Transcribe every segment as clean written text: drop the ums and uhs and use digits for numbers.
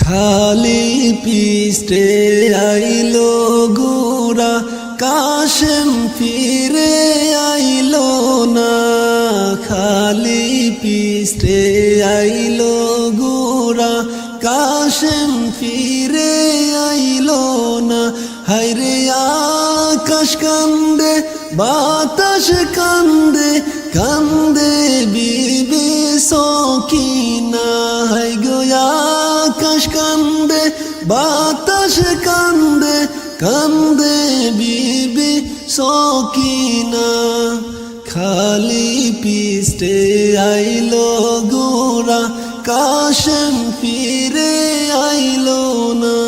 খালি পিষ্টে আইলো গোরা কাশেম ফিরে আইলো না। খালি পিষ্টে আইলো গোরা কাশেম ফিরে আইলো না। হায়রে আকাশ কান্দে বাতাস কান্দে কান্দে বিবি সকিনা। হায় গো আকাশ কান্দে বাতাস কান্দে কান্দে বিবি সকিনা। খালি পিষ্টে আইলো গোরা কাশেম ফিরে আইলো না।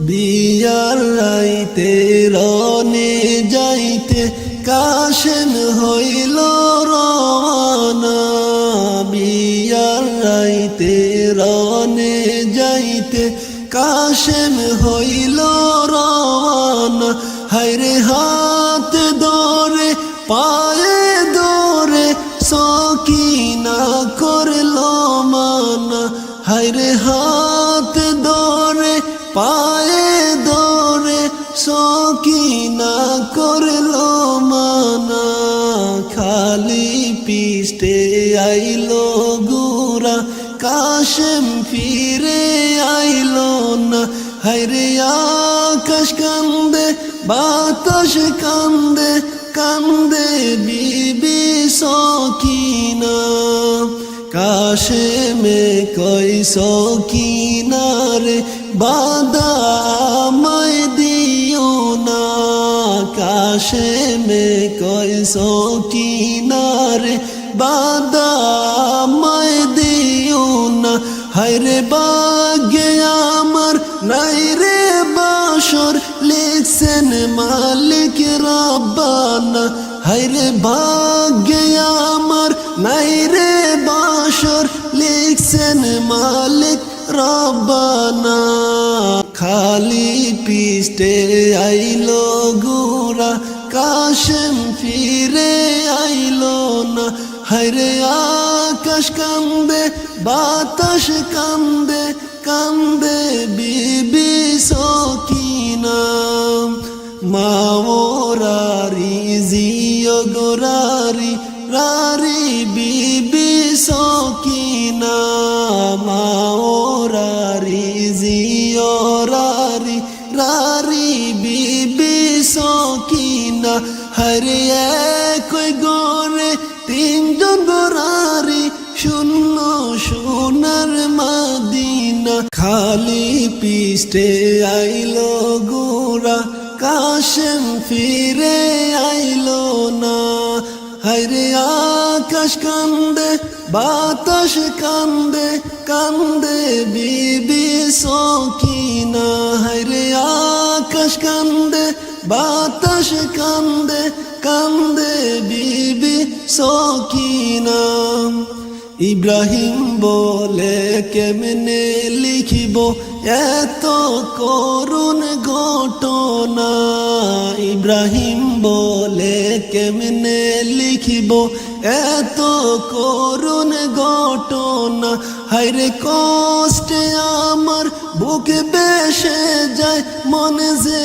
বিয়ার রাইতে রনে যাইতে কাশেম হইল রওয়ানা। বিয়ার রাইতে রনে যাইতে কাশেম হইল রওয়ানা। হায়রে হাত ধরে পায়ে ধরে সকিনা করল মানা। হায়রে হাত ধরে পায়ে ধরে সকিনা করল মানা। খালি পিষ্টে আইলো গোরা কাশেম ফিরে আইলো না। হায়রে আকাশ কান্দে বাতাস কান্দে কান্দে বিবি সকিনা। কাশেমে কই সকিনা রে বাদা আমায় দিও না। কাশেমে কই সকিনা রে বাদা আমায় দিও না। হায়রে ভাগ্যে আমার নাই রে বাসর লিখছেন মালিক রাব্বানা। হায়রে ভাগ্যে আমার নাই রে বাসর লিখছেন মালিক রাব্বানা। খালি পিষ্টে আইলো গোরা কাশেম ফিরে আইলো না। হায়রে আকাশ কান্দে বাতাস কান্দে কান্দে বিবি সকিনা। মাওরারি জিও গোরারি রারি বিবি সকিনা। মাওরারি জিও রারি রারি বিবি সকিনা। হরে একই গরে তিনজন গোরারি শূন্য সোনার মাদিনা। খালি পিষ্টে আইলো গোরা কাশেম ফিরে আইলো না। হায়রে আকাশ কান্দে বাতাস কান্দে কান্দে বিবি সকিনা। হায়রে আকাশ কান্দে বাতাস কান্দে কান্দে বিবি সকিনা। ইব্রাহিম বলে কেমনে লিখিব এত করুণ ঘটনা। ইব্রাহিম বলে কেমনে লিখিব এত করুণ ঘটনা। হায়রে কষ্টে আমার বুকে বেসে যায় মনে যে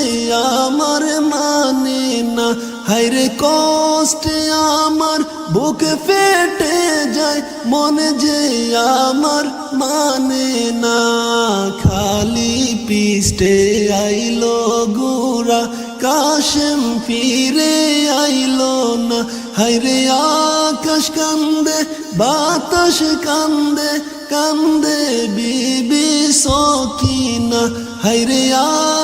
আমার মানে না। হায়রে কষ্টে আমার বুকে ফেটে যায় মনে যে আমার মানে না। খালি পিষ্টে আইলো গোরা কাশেম ফিরে আইলো না। হায়রে আকাশ কান্দে বাতাস কান্দে কান্দে বিবি সকিনা। হায়রে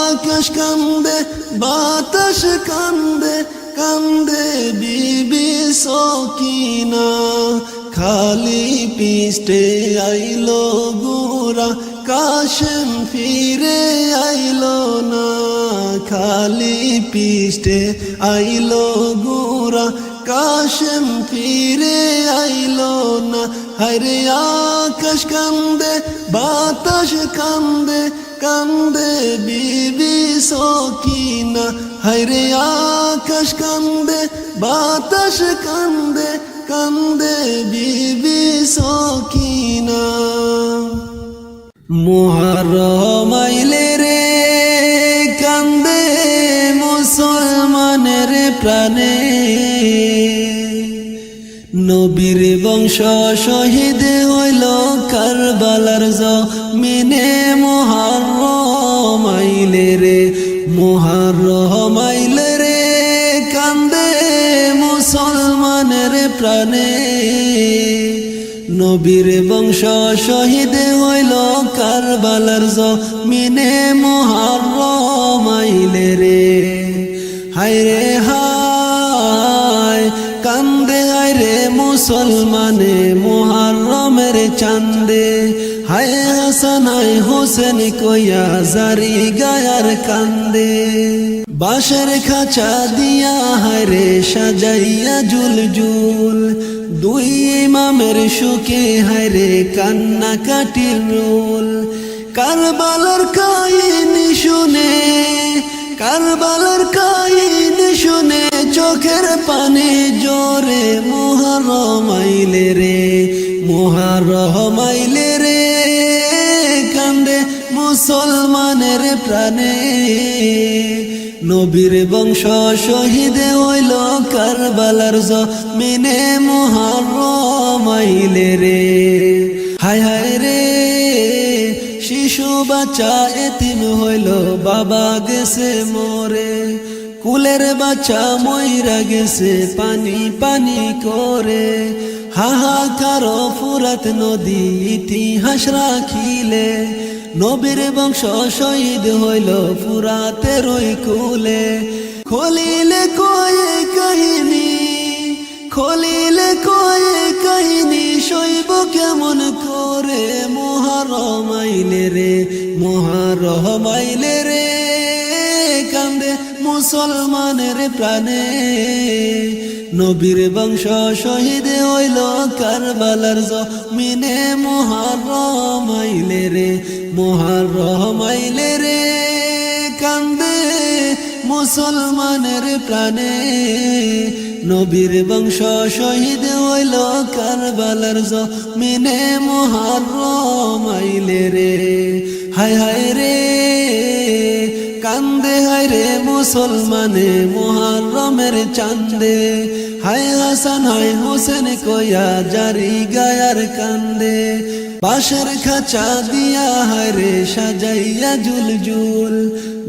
আকাশ কান্দে বাতাস কান্দে কান্দে বিবি সকিনা। খালি পিষ্টে আইলো গোরা কাশেম ফিরে আইলো না। খালি পিষ্টে আইলো গোরা কাশেম ফিরে আইলো না। হায়রে আকাশ কান্দে বাতাস কান্দে কান্দে বিবি সকিনা। হায়রে আকাশ কান্দে বাতাস কান্দে কান্দে বিবি সকিনা। মুহররম আইলে রে কান্দে মুসলমানের প্রাণে, নবীর বংশ শহীদ হইল কারবালার জমিনে। মুহররম আইলে রে, মুহররম আইলে রে কান্দে মুসলমানের প্রাণে, নবীর বংশ শহীদ হইল কারবালার জমিনে। মুহররম আইলে রে, হায় রে হায় কান্দে হায় রে মুসলমানে মুহররমের চান্দে। হায় হাসান হায় হোসেন কইয়া জারি গায়ার কান্দে, বাঁশের খাঁচা দিয়া হায় রে সাজাইয়া জুল জুল, দুই ইমামের সুখে হায় রে কান্না কাটির রোল। কারবালার কাহিনী শুনে, কারবালার কাহিনী শুনে চোখের পানি জোরে। মুহররম আইলে রে, মুহররম আইলে রে কান্দে মুসলমানের প্রাণে, নবীর বংশ শহীদ হইল কারবালার জমিনে। মুহররম আইলে রে, হায় হায় রে শিশু বাচ্চা এতিম হইল বাবা গেছে মরে, কুলের বাচ্চা মইরা গেছে পানি পানি করে। হাহাকার ফুরাত নদী ইতিহাস রাখিলে, নবীর বংশ শহীদ হইল ফুরাতের ওই কুলে। খলিলে কয়ে কাহিনী, খলিলে কয়ে কাহিনী সইব কেমন করে। মুহররম আইলে রে, মুহররম আইলে রে কান্দে মুসলমানের প্রাণে, নবীর বংশ শহীদ হইল কারবালার জমিনে। মুহররম আইলে রে, মুহররম আইলে রে কান্দে মুসলমানের প্রাণে, নবীর বংশ শহীদ হইল কারবালার জমিনে। মুহররম আইলে রে, হায় হায় রে কান্দে হায় রে মুসলমানে মুহররমের চান্দে। হায় হাসান হায় হোসেন কইয়া জারি গায়ার কান্দে, বাঁশের খাঁচা দিয়া হায় রে সাজাইয়া জুল জুল,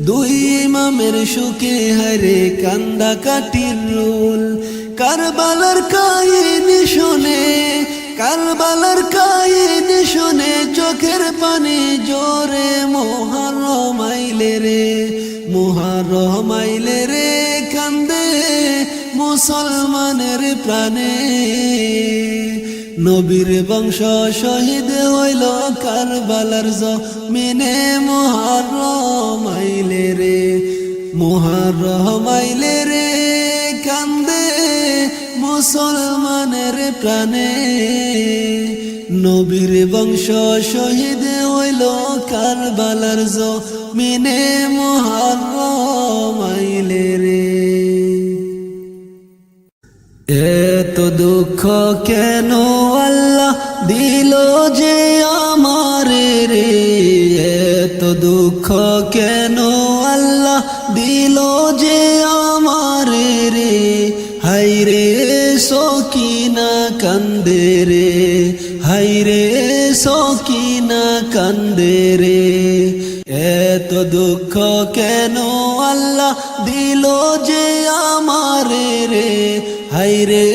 দুই ইমামের সুখে হায় রে কান্দা কাটির রোল। কারবালার কাহিনী শুনে, কারবালার কাহিনী শুনে চোখের পানি জোরে। মুহররম আইলে রে, মুহররম আইলে রে কান্দে মুসলমানের প্রাণে, নবীর বংশ শহীদ হইল কারবালার জমিনে। মুহররম আইলে রে, মুহররম আইলে রে কান্দে মুসলমানের প্রাণে, নবীর বংশ শহীদ হইল কারবালার জমিনে। মুহররম আইলে রে। এত দুঃখ কেন আল্লাহ দিল যে আমারে রে, এত দুঃখ কেন আল্লাহ দিল যে আমারে রে। হায় রে সকিনা কান্দে রে, হায় রে সকিনা কান্দে রে। এত দুঃখ কেন আল্লাহ দিল যে আমারে রে, হায় রে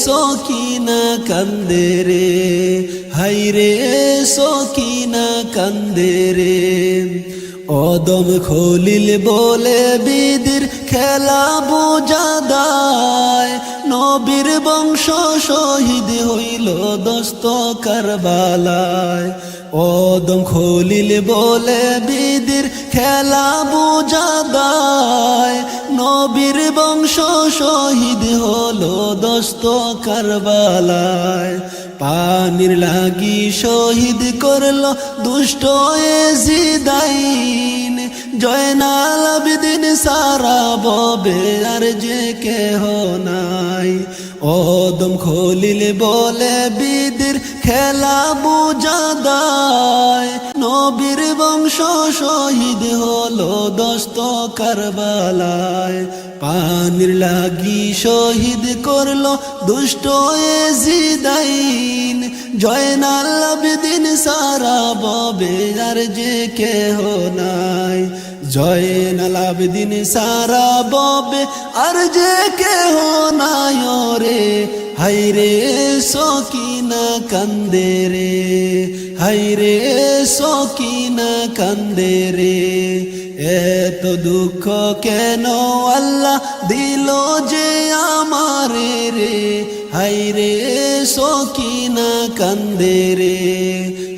সকিনা কান্দে রে, হায় রে সকিনা কান্দে রে। অদম খলিল বলে বিদির খেলা বোঝা দায়, নবীর বংশ শহীদ হইল দস্ত কারবালায়। অদম খলিল বলে বিদির খেলা বোঝা দায়, নবীর বংশ শহীদ হলো দস্ত কারবালায়। পানির লাগি শহীদ করলো দুষ্ট এজিদাইন, জয়নাল আবেদিন সারা ববে আর যে কেহ নাই। অদম খলিল বলে বিদির খেলা বোঝা দায়, নবীর বংশ শহীদ হলো দস্ত কারবালায়, পানির লাগি শহীদ করলো দুষ্ট এজিদাইন। জয়নাল আবেদিন সারা ববে আর যে কেহ নাই, জয়নাল আবেদিন সারা ববে আর যে কেহ নাই রে। হাইরে সকিনা কান্দে রে, হাইরে সকিনা কান্দে রে। এত দুঃখ কেন আল্লাহ দিল যে আমারে রে, হাইরে সকিনা কান্দে রে,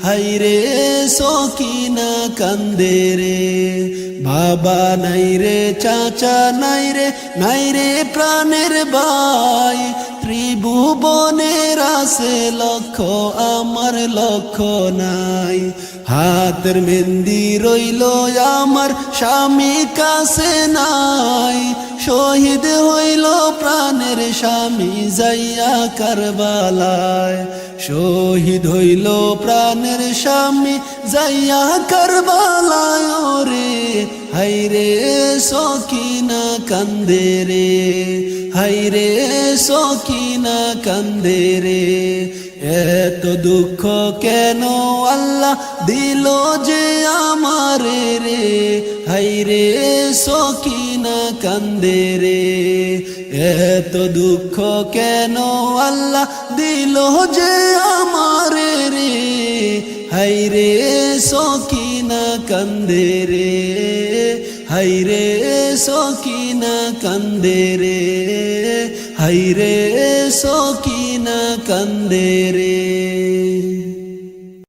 হাইরে সকিনা কান্দে রে। বাবা নাই রে, চাচা নাই রে, নাই রে প্রাণের ভাই, ত্রিভুবনের আছে লক্ষ আমার লক্ষ নাই। হাতের মেহেন্দি রইল আমার স্বামী কাছে নাই, শহীদ হইল প্রাণের স্বামী যাইয়া কারবালায়, শহীদ হইল প্রাণের স্বামী যাইয়া কারবালায় রে। হাইরে সকিনা কান্দে রে, হাইরে সকিনা কান্দে রে। এত দুঃখ কেন আল্লাহ দিল যে আমারে রে, হাইরে সকিনা কান্দে রে। এত দুঃখ কেন আল্লাহ দিল যে আমারে রে, হাইরে সকিনা কান্দে রে, হাইরে সকিনা কান্দে রে, হাইরে সকিনা কান্দে রে।